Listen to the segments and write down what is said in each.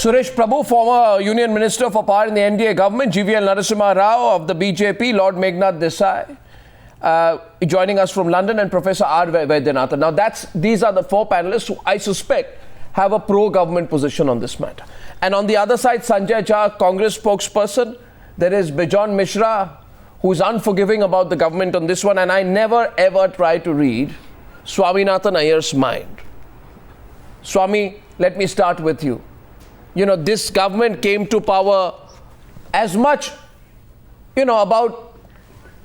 Suresh Prabhu, former Union Minister for Power in the NDA government, GVL Narasimha Rao of the BJP, Lord Meghnad Desai, joining us from London, and Professor R. Vaidyanathan. Now, these are the four panelists who I suspect have a pro-government position on this matter. And on the other side, Sanjay Jha, Congress spokesperson. There is Bijon Mishra, who is unforgiving about the government on this one. And I never ever try to read Swaminathan Iyer's mind. Swami, let me start with you. You know, this government came to power as much, about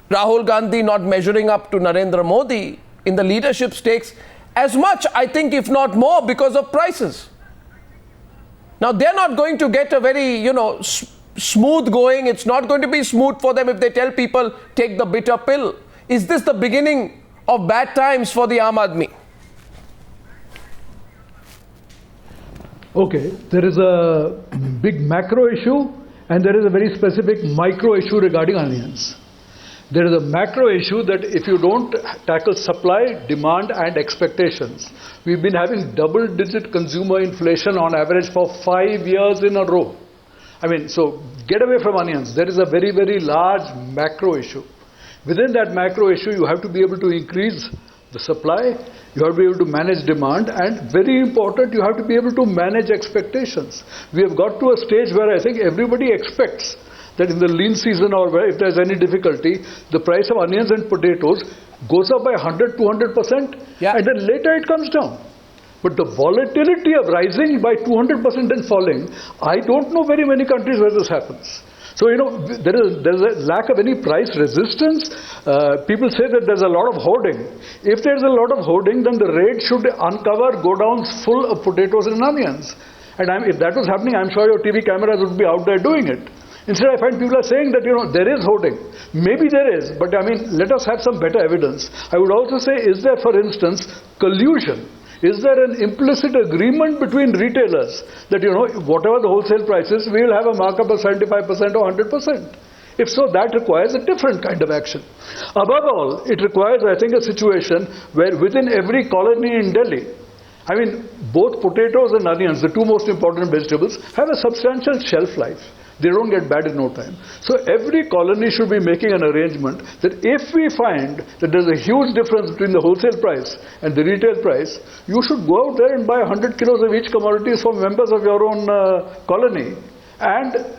Rahul Gandhi not measuring up to Narendra Modi in the leadership stakes, as much, I think, if not more, because of prices. Now, they're not going to get a very, smooth going. It's not going to be smooth for them if they tell people, take the bitter pill. Is this the beginning of bad times for the Aam Aadmi? Okay, there is a big macro issue and there is a very specific micro issue regarding onions. There is a macro issue that if you don't tackle supply, demand and expectations, we've been having double-digit consumer inflation on average for 5 years in a row. So get away from onions. There is a very, very large macro issue. Within that macro issue, you have to be able to increase the supply, you have to be able to manage demand, and very important, you have to be able to manage expectations. We have got to a stage where I think everybody expects that in the lean season or where if there's any difficulty, the price of onions and potatoes goes up by 100, 200%, and then later it comes down. But the volatility of rising by 200% and falling, I don't know very many countries where this happens. So, there's a lack of any price resistance. People say that there's a lot of hoarding. If there's a lot of hoarding, then the rate should uncover godowns full of potatoes and onions. And if that was happening, I'm sure your TV cameras would be out there doing it. Instead, I find people are saying that, there is hoarding. Maybe there is, but let us have some better evidence. I would also say, is there, for instance, collusion? Is there an implicit agreement between retailers that, whatever the wholesale price is, we will have a markup of 75% or 100%? If so, that requires a different kind of action. Above all, it requires, I think, a situation where within every colony in Delhi, both potatoes and onions, the two most important vegetables, have a substantial shelf life. They don't get bad in no time. So every colony should be making an arrangement that if we find that there's a huge difference between the wholesale price and the retail price, you should go out there and buy 100 kilos of each commodities from members of your own colony. And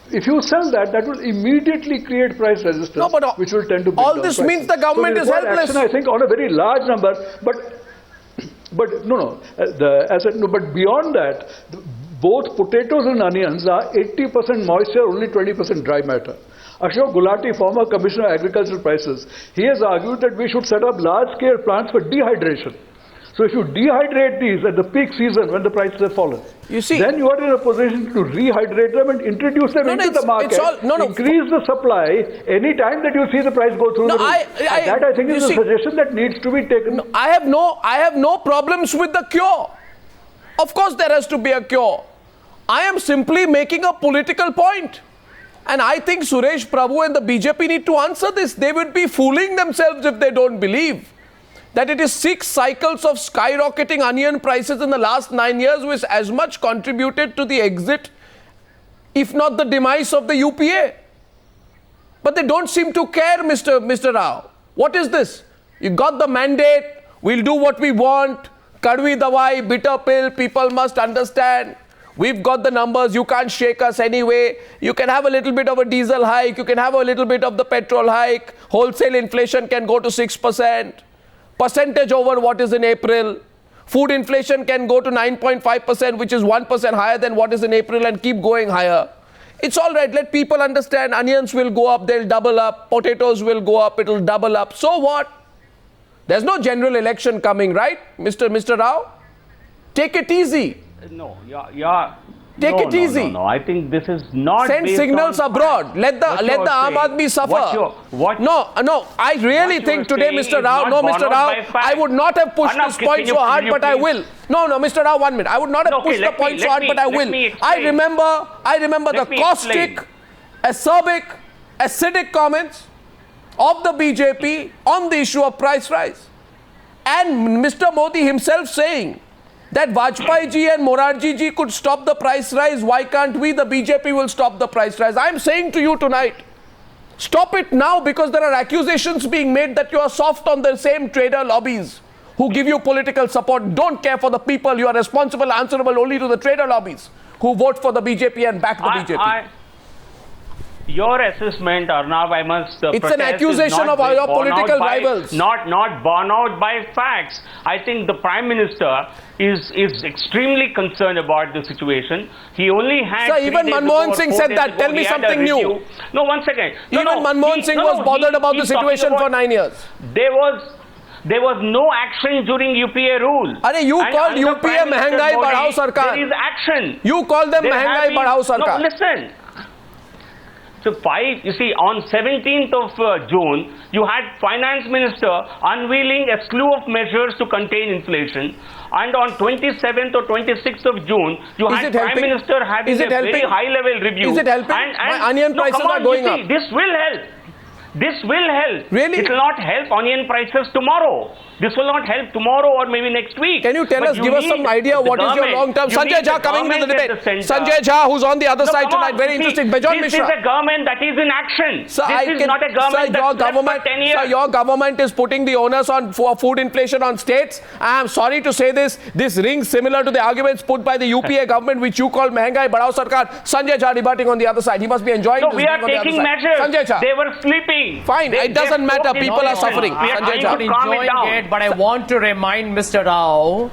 if you sell that, that will immediately create price resistance, which will tend to bring all down this prices. means the government is helpless. Action, I think, on a very large number, but beyond that, both potatoes and onions are 80% moisture, only 20% dry matter. Ashok Gulati, former Commissioner of Agricultural Prices, he has argued that we should set up large-scale plants for dehydration. So if you dehydrate these at the peak season when the prices have fallen, then you are in a position to rehydrate them and introduce them into the market, increase the supply any time that you see the price go through the roof. That I think is a suggestion that needs to be taken. I have no problems with the cure. Of course there has to be a cure. I am simply making a political point. And I think Suresh Prabhu and the BJP need to answer this. They would be fooling themselves if they don't believe that it is 6 cycles of skyrocketing onion prices in the last 9 years which as much contributed to the exit, if not the demise of the UPA. But they don't seem to care, Mr. Rao. What is this? You got the mandate, we'll do what we want. Kadwi dawai, bitter pill, people must understand. We've got the numbers, you can't shake us anyway. You can have a little bit of a diesel hike, you can have a little bit of the petrol hike. Wholesale inflation can go to 6%. Percentage over what is in April. Food inflation can go to 9.5%, which is 1% higher than what is in April, and keep going higher. It's all right, let people understand onions will go up, they'll double up. Potatoes will go up, it'll double up. So what? There's no general election coming, right, Mr. Rao? Take it easy. No, Take it easy. No, I think this is not. Send signals abroad. Let the Aam Aadmi suffer. No. I really think today, Mr. Rao, I would not have pushed this point so hard, but I will. No, Mr. Rao, 1 minute. I would not have pushed the point so hard, but I will. I remember the caustic, acidic comments of the BJP on the issue of price rise. And Mr. Modi himself saying that Vajpayee ji and Morarji ji could stop the price rise. Why can't we? The BJP will stop the price rise. I'm saying to you tonight, stop it now, because there are accusations being made that you are soft on the same trader lobbies who give you political support, don't care for the people. You are responsible, answerable only to the trader lobbies who vote for the BJP and back the BJP. Your assessment, Arnab, I must it's an accusation of your political rivals. Not borne out by facts. I think the Prime Minister is extremely concerned about the situation. He only had. Sir, even Manmohan Singh said that. Tell me something new. No, one second. Even Manmohan Singh was bothered about the situation for 9 years. There was no action during UPA rule. You called UPA Mehengai Badhao Sarkar. There is action. You called them Mehengai Badhao Sarkar. No, listen. So you see, on 17th of June, you had Finance Minister unveiling a slew of measures to contain inflation. And on 27th or 26th of June, you had Prime Minister having a very high-level review. Is it helping? And onion prices are going up. This will help. This will help. Really? It will not help onion prices tomorrow. This will not help tomorrow or maybe next week. Can you tell us, give us some idea what is your long-term... Sanjay Jha coming to the debate. Sanjay Jha, who's on the other side tonight, very interesting. Bejon Mishra. This is a government that is in action. Sir, this is not a government that's left for 10 years. Sir, your government is putting the onus for food inflation on states. I am sorry to say this. This rings similar to the arguments put by the UPA government, which you call Mehengai Badhao Sarkar. Sanjay Jha debating on the other side. He must be enjoying this. No, we are taking measures. Sanjay Jha. They were sleeping. Fine, it doesn't matter. People are suffering. Sanjay Jha. Enjoying it, but I want to remind Mr. Rao,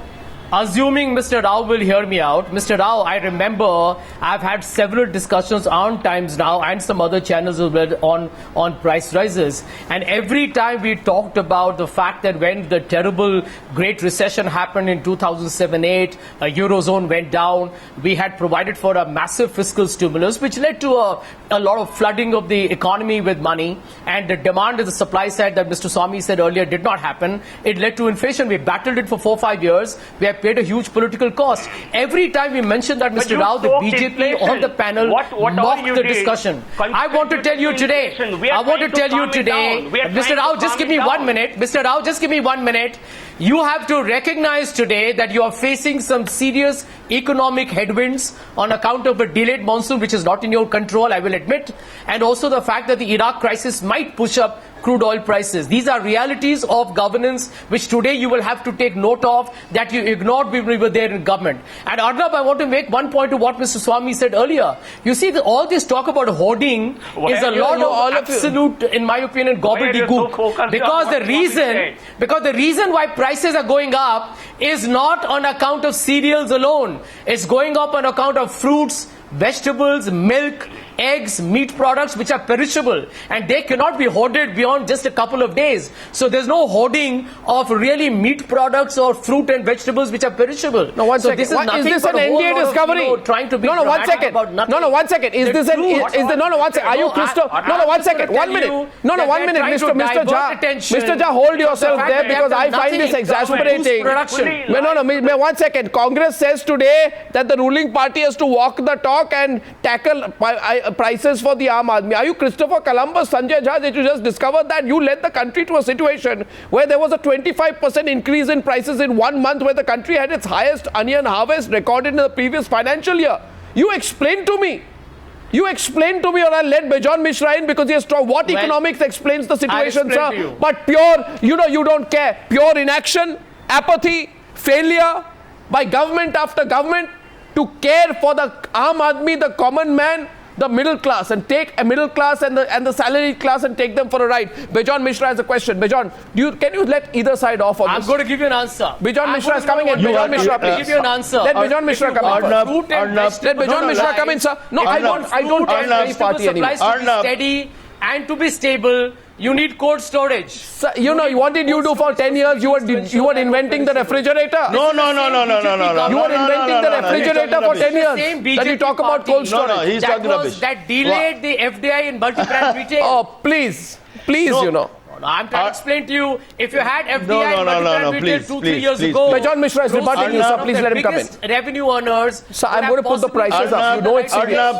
assuming Mr. Rao will hear me out. Mr. Rao, I remember I've had several discussions on Times Now and some other channels as well on price rises. And every time we talked about the fact that when the terrible Great Recession happened in 2007-8, Eurozone went down, we had provided for a massive fiscal stimulus, which led to a lot of flooding of the economy with money. And the demand at the supply side that Mr. Swamy said earlier did not happen. It led to inflation. We battled it for 4 or 5 years. We have paid a huge political cost. Every time we mention that, Mr. Rao, the BJP on the panel mocked the discussion. I want to tell you today, Mr. Rao, just give me 1 minute. Mr. Rao, just give me 1 minute. You have to recognize today that you are facing some serious economic headwinds on account of a delayed monsoon, which is not in your control, I will admit, and also the fact that the Iraq crisis might push up crude oil prices. These are realities of governance which today you will have to take note of, that you ignored when we were there in government. And Arnab, I want to make one point to what Mr. Swamy said earlier. You see, all this talk about hoarding is a lot of absolute, in my opinion, gobbledygook. Because the reason why prices are going up is not on account of cereals alone. It's going up on account of fruits, vegetables, milk, eggs, meat products which are perishable, and they cannot be hoarded beyond just a couple of days. So there's no hoarding of really meat products or fruit and vegetables which are perishable. No, one so second. This is what, nothing is this but an NDA discovery? Trying to be no, 1 second. About nothing. No, 1 second. Is this an? No, 1 second. Are you Christopher? No, 1 second. 1 minute. No, 1 minute, Mr. Jha. Mr. Jha, hold yourself there, because I find this exasperating. No, 1 second. Congress says today that the ruling party has to walk the talk and tackle prices for the Aam Aadmi. Are you Christopher Columbus, Sanjay Jha, that you just discovered that you led the country to a situation where there was a 25% increase in prices in 1 month, where the country had its highest onion harvest recorded in the previous financial year? You explain to me. You explain to me, or I'll let Bejon Mishra in, because he has strong. What economics explains the situation, sir? But pure, you don't care. Pure inaction, apathy, failure by government after government to care for the Aam Aadmi, the common man, the middle class, and take a middle class and the salaried class and take them for a ride. Bejon Mishra has a question. Bejon, can you let either side off on this? I'm going to give you an answer. Bejon Mishra is coming in. Bejon Mishra, please. Give you an answer. Let Bejon Mishra come in. Let Bejon Mishra come in, sir. No, I don't care any party anymore. To be steady and to be stable, you need cold storage. Sir, what did you do for 10 years? You were inventing the refrigerator. No. You were inventing the refrigerator for 10 years. Then you talk about cold storage. No, he's talking rubbish. That delayed the FDI in multi-brand retail. Oh, please, I'm trying to explain to you, if you had FDI in multi-brand retail 2-3 years ago. Bejon Mishra is rebutting you, sir. Please let him come in. Revenue earners. Sir, I'm going to put the prices up. You know it's serious.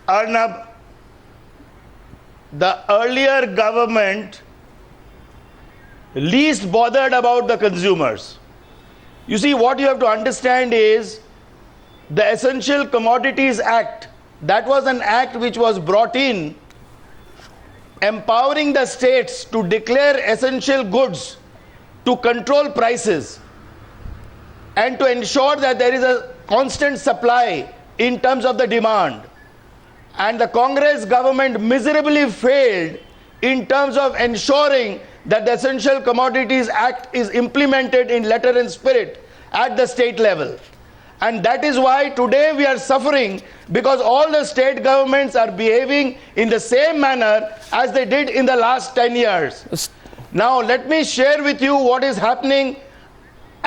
Arnab, the earlier government least bothered about the consumers. You see, what you have to understand is the Essential Commodities Act, that was an act which was brought in empowering the states to declare essential goods, to control prices, and to ensure that there is a constant supply in terms of the demand. And the Congress government miserably failed in terms of ensuring that the Essential Commodities Act is implemented in letter and spirit at the state level. And that is why today we are suffering, because all the state governments are behaving in the same manner as they did in the last 10 years. Now let me share with you what is happening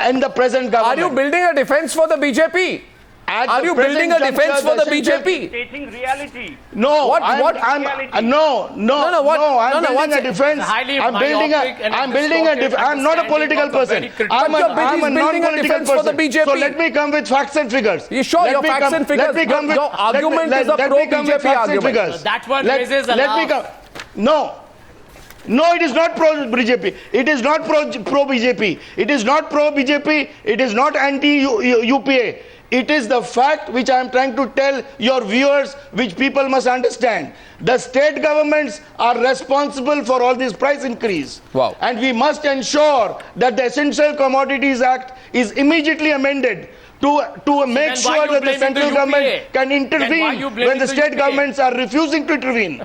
in the present government. Are you building a defense for the BJP? Are you building a defense for the BJP? Stating reality. No, What- I'm, what- I'm, No, no, what- I'm no, building what's a it? defense. Highly I'm building myopic and I'm building a distorted I'm not a political understanding of a person. very critical I'm a, But I'm he's a building a non-political defense for the person. BJP. So let me come with facts and figures. You sure Let your me facts come- and figures? Let me come with, Your argument is a let me come with pro-BJP facts and argument. figures. That one raises a Let me laugh. come. No. No, it is not pro-BJP. It is not pro-BJP. It is not pro-BJP. It is not anti-UPA. It is the fact which I am trying to tell your viewers, which people must understand. The state governments are responsible for all this price increase. Wow. And we must ensure that the Essential Commodities Act is immediately amended to make why sure you that the blaming central the government UPA? can Then why intervene you blaming when the the state UPA? governments are refusing to intervene.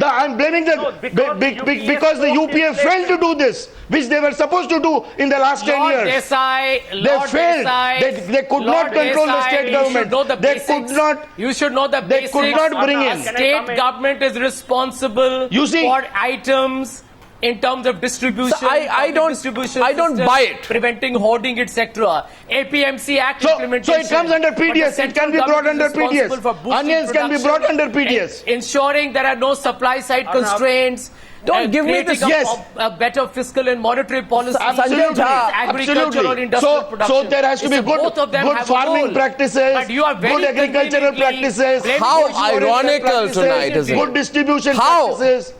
I'm blaming the No, because the UPA because the forced UPA inflation. failed to do this, which they were supposed to do in the last 10 Lord years. Desai, They Lord failed. Desai, They could not control the Desai, state you government. should know the They basics. could not- You should know the they basics. could not bring in. Can I State comment? government is responsible You see- for items in terms of distribution. So I public don't- distribution I don't system, buy it. Preventing hoarding, etc. APMC Act So implementation. it comes under But the PDS. It central can be brought government under is responsible PDS. for boosting Onions can be production brought under PDS. and ensuring there are no supply side constraints. Don't give me this- creating Yes. a better fiscal and monetary policy. Absolutely. Jha, agricultural Absolutely. industrial So production. there has to be It's good, both of them good have a farming role. practices, But you are very good agricultural conveniently practices, blaming How good foreign ironical practices, tonight, isn't it? good distribution How practices.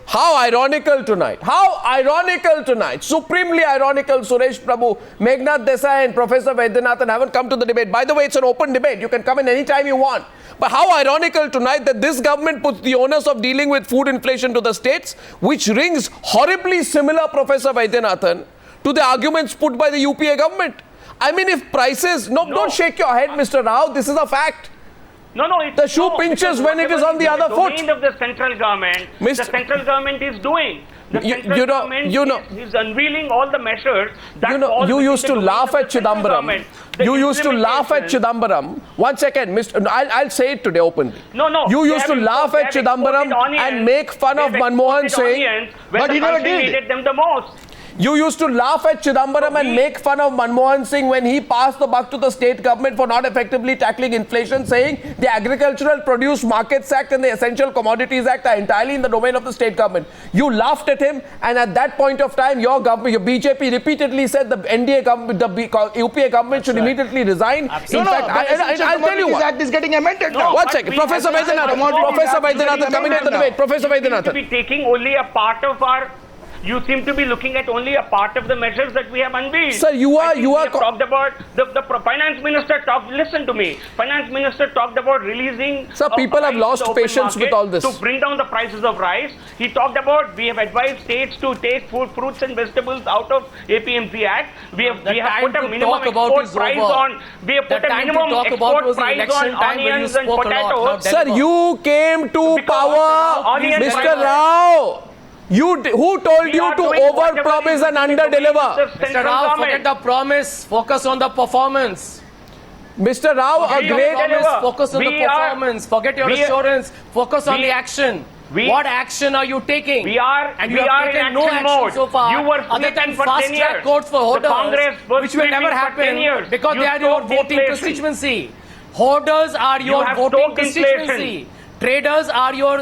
ironical tonight. How ironical tonight. Supremely ironical. Suresh Prabhu, Meghnad Desai and Professor Vaidyanathan haven't come to the debate. By the way, it's an open debate. You can come in anytime you want. But how ironical tonight that this government puts the onus of dealing with food inflation to the states, which rings horribly similar, Professor Vaidyanathan, to the arguments put by the UPA government. I mean, if prices... Don't shake your head, Mr. Rao. This is a fact. No, it's The shoe no, pinches because when it is whatever on the is other foot. domain of the central government, Mr. the central government is doing. The central government is unveiling all the measures that fall you within used the to domain laugh of the at central Chidambaram. government. The You used to laugh at implementation- Chidambaram. One second, Mr. I'll say it today openly. No. You they used to have laugh they at have Chidambaram exported onions. and make fun They of have Manmohan exported Singh. onions when But the he never country did. needed them the most. You used to laugh at Chidambaram and make fun of Manmohan Singh when he passed the buck to the state government for not effectively tackling inflation, saying the Agricultural Produce Markets Act and the Essential Commodities Act are entirely in the domain of the state government. You laughed at him, and at that point of time, your government, your BJP repeatedly said the NDA government, the UPA government should immediately resign. In fact, I'll tell you This what. act is getting amended No, now. One but second, we Professor have to Vaidyanathan. commodities Professor act is Vaidyanathan getting coming to the amended debate. now. Professor You seem to Vaidyanathan. be taking only a part of our. You seem to be looking at only a part of the measures that we have unveiled. Sir, you are- I think you we are have talked about the finance minister talked. Listen to me. Finance minister talked about releasing. Sir, people have rice lost to the open patience with market all this. to bring down the prices of rice. He talked about we have advised states to take fruits and vegetables out of APMC Act. We have The time put a to minimum talk about export is price over. on. We have The put a time to minimum talk about export was the price election on time when you onions and spoke a lot. potatoes. Now, Sir, you came to Because power, onion Mr. prices- Rao. Who told We you are to doing whatever overpromise is and in the domain of underdeliver? the Mr. central Rao, government. forget the promise. Focus on the performance. Mr. Rao, a We great... are- Promise, focus on the We are- performance. Forget your we are- assurance. Focus on we- the action. we- What action are you taking? We are and we you have are in taken no action action mode. so far. You were other sleeping than for fast 10 track years. courts for The hoarders, Congress was which will sleeping never for 10 happen years. because You they are your stoked voting inflation. constituency. Hoarders are your have voting stoked constituency. inflation. Traders are your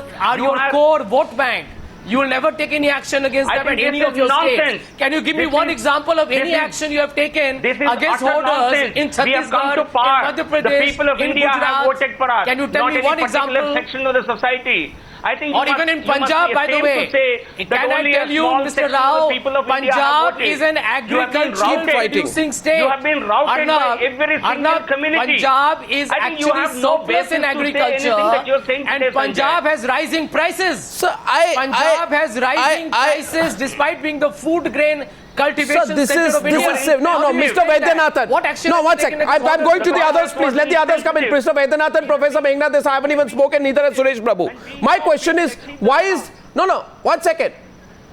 have- core vote bank. You will never take any action against I them at think any this of is your nonsense. states. Can you give me This one is- example of this any is- action you have taken This is against utter hoarders nonsense. in We have come Chhattisgarh, to power. in Madhya The Pradesh, people of in India have Gujarat? voted for us. Can you tell not me any one particular example? section of the society. I think Or even in Punjab, by the way. Can I tell you, Mr. Rao, Punjab is an agricultural producing state. You have been routed by every single community. Punjab is I think you actually have no so based in basis to say agriculture, anything that you're saying and today, Punjab Sanjay. has rising prices. Sir, Punjab has rising prices despite being the food grain cultivation Sir, this center is of India. no, How do you Mr. explain that? Vaidyanathan. What action No, has one been second. taken I'm against going to the Punjab? others, please. Let the others come in. Mr. Vaidyanathan, Professor Meghnad Desai, I haven't even spoken, neither has Suresh Prabhu. My question is, why is... No, one second.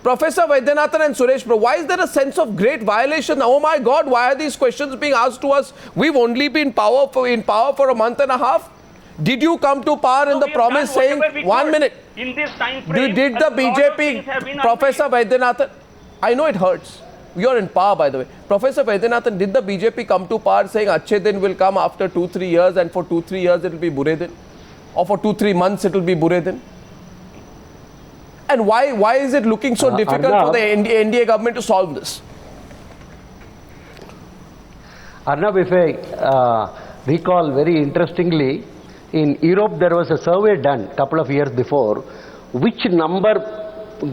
Professor Vaidyanathan and Suresh Prabhu, why is there a sense of great violation? Oh my God, why are these questions being asked to us? We've only been in power for a month and a half. Did you come to power in the promise saying... 1 minute. In this time frame, Did the BJP, Professor Vaidyanathan, I know it hurts. You're in power, by the way. Professor Vaidyanathan, did the BJP come to power saying Achhe Din will come after 2-3 years and for 2-3 years it will be Bure Din? Or for 2-3 months it will be Bure Din? And why is it looking so difficult for the NDA government to solve this? Arnab, if I recall very interestingly, in Europe there was a survey done a couple of years before, which number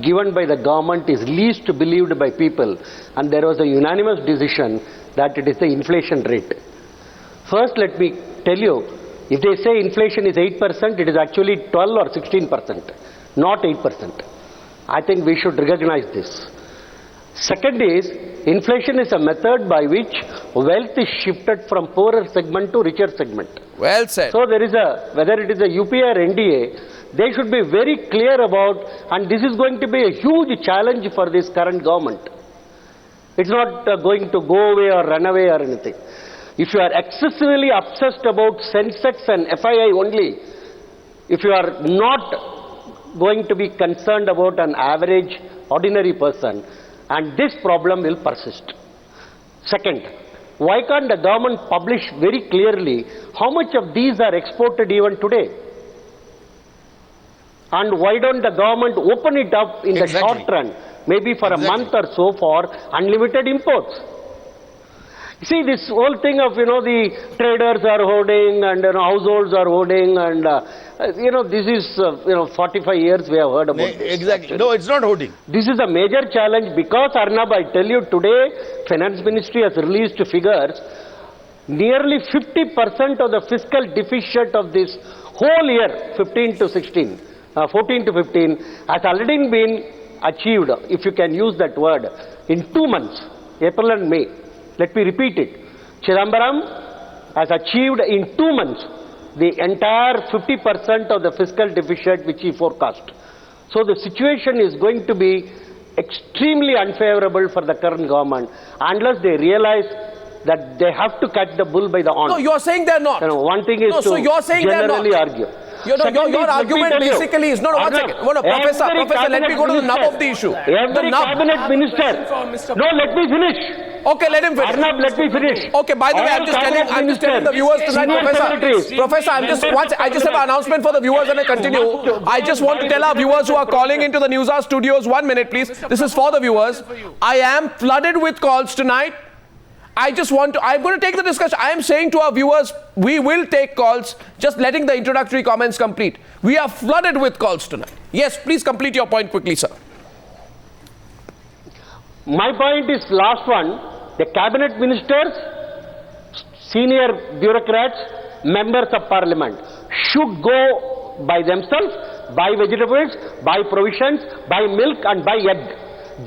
given by the government is least believed by people, and there was a unanimous decision that it is the inflation rate. First, let me tell you, if they say inflation is 8%, it is actually 12 or 16%, not 8%. I think we should recognize this. Second is, inflation is a method by which wealth is shifted from poorer segment to richer segment. Well said. So there is whether it is a UPA or NDA, they should be very clear about, and this is going to be a huge challenge for this current government. It's not going to go away or run away or anything. If you are excessively obsessed about Sensex and FII only, if you are not going to be concerned about an average ordinary person, and this problem will persist. Second, why can't the government publish very clearly how much of these are exported even today? And why don't the government open it up in the short run, maybe for a month or so, for unlimited imports? See, this whole thing of, the traders are hoarding and households are hoarding and, this is, 45 years we have heard about this. Exactly. No, it's not hoarding. This is a major challenge because, Arnab, I tell you today, Finance Ministry has released figures, nearly 50% of the fiscal deficit of this whole year, 14 to 15, has already been achieved, if you can use that word, in 2 months, April and May. Let me repeat it. Chidambaram has achieved in 2 months the entire 50% of the fiscal deficit which he forecast. So the situation is going to be extremely unfavorable for the current government unless they realize that they have to catch the bull by the horn. No, you're saying they're not. One thing is so you're saying generally they're not. argue. Your argument basically is, one second. Professor, let me go to the nub of the issue. Every cabinet minister. No, let me finish. Okay, let him finish. Arnab, let me finish. Okay, by the way, I'm just telling the viewers tonight, Professor, I just have an announcement for the viewers and I continue. I just want to tell our viewers who are calling into the Newshour studios, 1 minute please. This is for the viewers. I am flooded with calls tonight. I'm going to take the discussion. I am saying to our viewers, we will take calls, just letting the introductory comments complete. We are flooded with calls tonight. Yes, please complete your point quickly, sir. My point is last one. The cabinet ministers, senior bureaucrats, members of parliament should go by themselves, buy vegetables, buy provisions, buy milk and buy egg.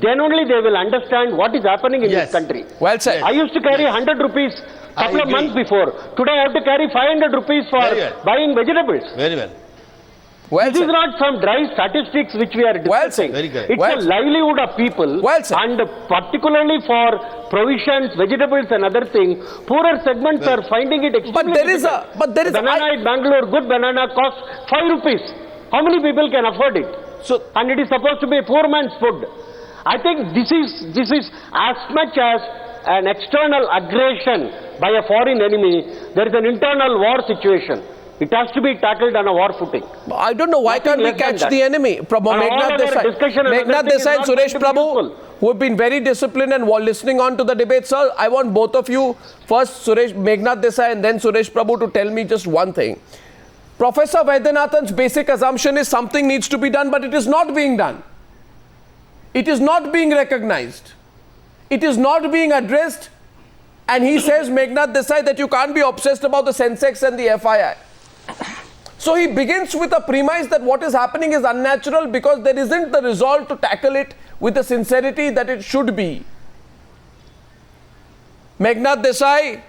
Then only they will understand what is happening in this country. Well said. I used to carry 100 rupees a couple of months before. Today I have to carry 500 rupees for buying vegetables. Very well. This is not some dry statistics which we are discussing. It's a livelihood of people, and particularly for provisions, vegetables and other things, poorer segments are finding it extremely difficult. Banana in Bangalore, good banana costs 5 rupees. How many people can afford it? And it is supposed to be a poor man's food. I think this is as much as an external aggression by a foreign enemy. There is an internal war situation. It has to be tackled on a war footing. I don't know, why can't we catch the enemy? Meghnad Desai and Suresh Prabhu, who have been very disciplined and listening on to the debate, sir, I want both of you, first Meghnad Desai and then Suresh Prabhu, to tell me just one thing. Professor Vaidyanathan's basic assumption is something needs to be done, but it is not being done. It is not being recognized. It is not being addressed. And he says, Meghnad Desai, that you can't be obsessed about the Sensex and the FII. So he begins with a premise that what is happening is unnatural because there isn't the resolve to tackle it with the sincerity that it should be. Meghnad Desai,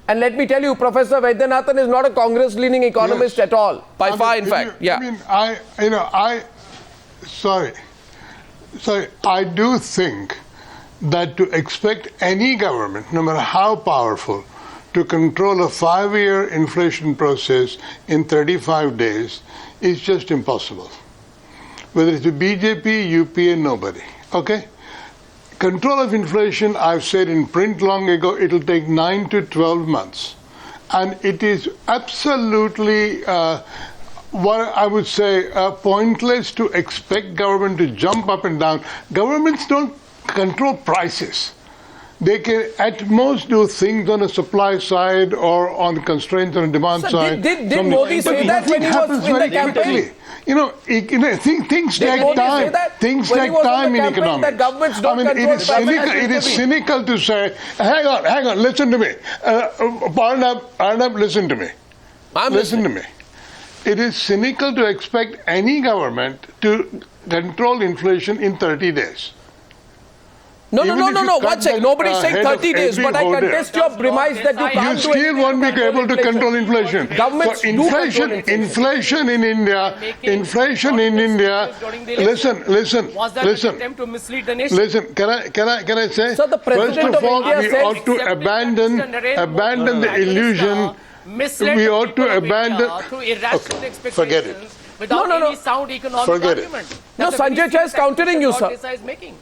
and let me tell you, Professor Vaidyanathan is not a Congress-leaning economist Yes. at all, by far, in You- fact. Yeah. Sorry, I do think that to expect any government, no matter how powerful, to control a 5-year inflation process in 35 days is just impossible. Whether it's the BJP, UPA, nobody. Okay? Control of inflation, I've said in print long ago, it'll take 9 to 12 months. And it is absolutely, what I would say, pointless to expect government to jump up and down. Governments don't control prices. They can at most do things on the supply side or on constraints on the demand Sir, side. did Modi say that when he was happens in the very campaign? quickly. Things Did take Modi say time. that Things when he take was on time the in campaign economics. that governments don't it control is prices? cynical. It is cynical to say, hang on, listen to me. Arnab, listen to me. Listen to me. It is cynical to expect any government to control inflation in 30 days. No. Even if you One cut sec. the Nobody's saying head of 30 days, every but I holder. contest your premise that you You can't do still anything won't be to able to control inflation. Governments So do control inflation in India, listen. Was that an attempt to mislead the nation? Listen, can I say? So the First President of of all, India we says- ought to abandon the illusion. Misled We the ought to people of abandon. India through irrational Okay, expectations forget it. without No. any sound economic Forget it. argument. No, That's a very Sanjay Chai is serious countering you, accusation sir. Desai is making.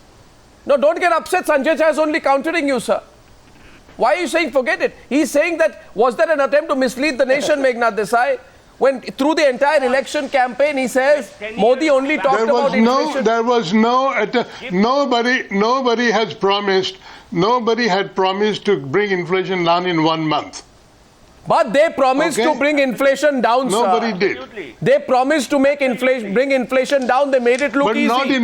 No, don't get upset. Sanjay Chai is only countering you, sir. Why are you saying forget it? He's saying that was there an attempt to mislead the nation, Meghnad Desai? When through the entire election campaign, he says Modi only talked about inflation. Nobody had promised to bring inflation down in 1 month. But they promised Okay. to bring inflation down, sir. Nobody did. They promised to bring inflation down. They made it look But easy. not in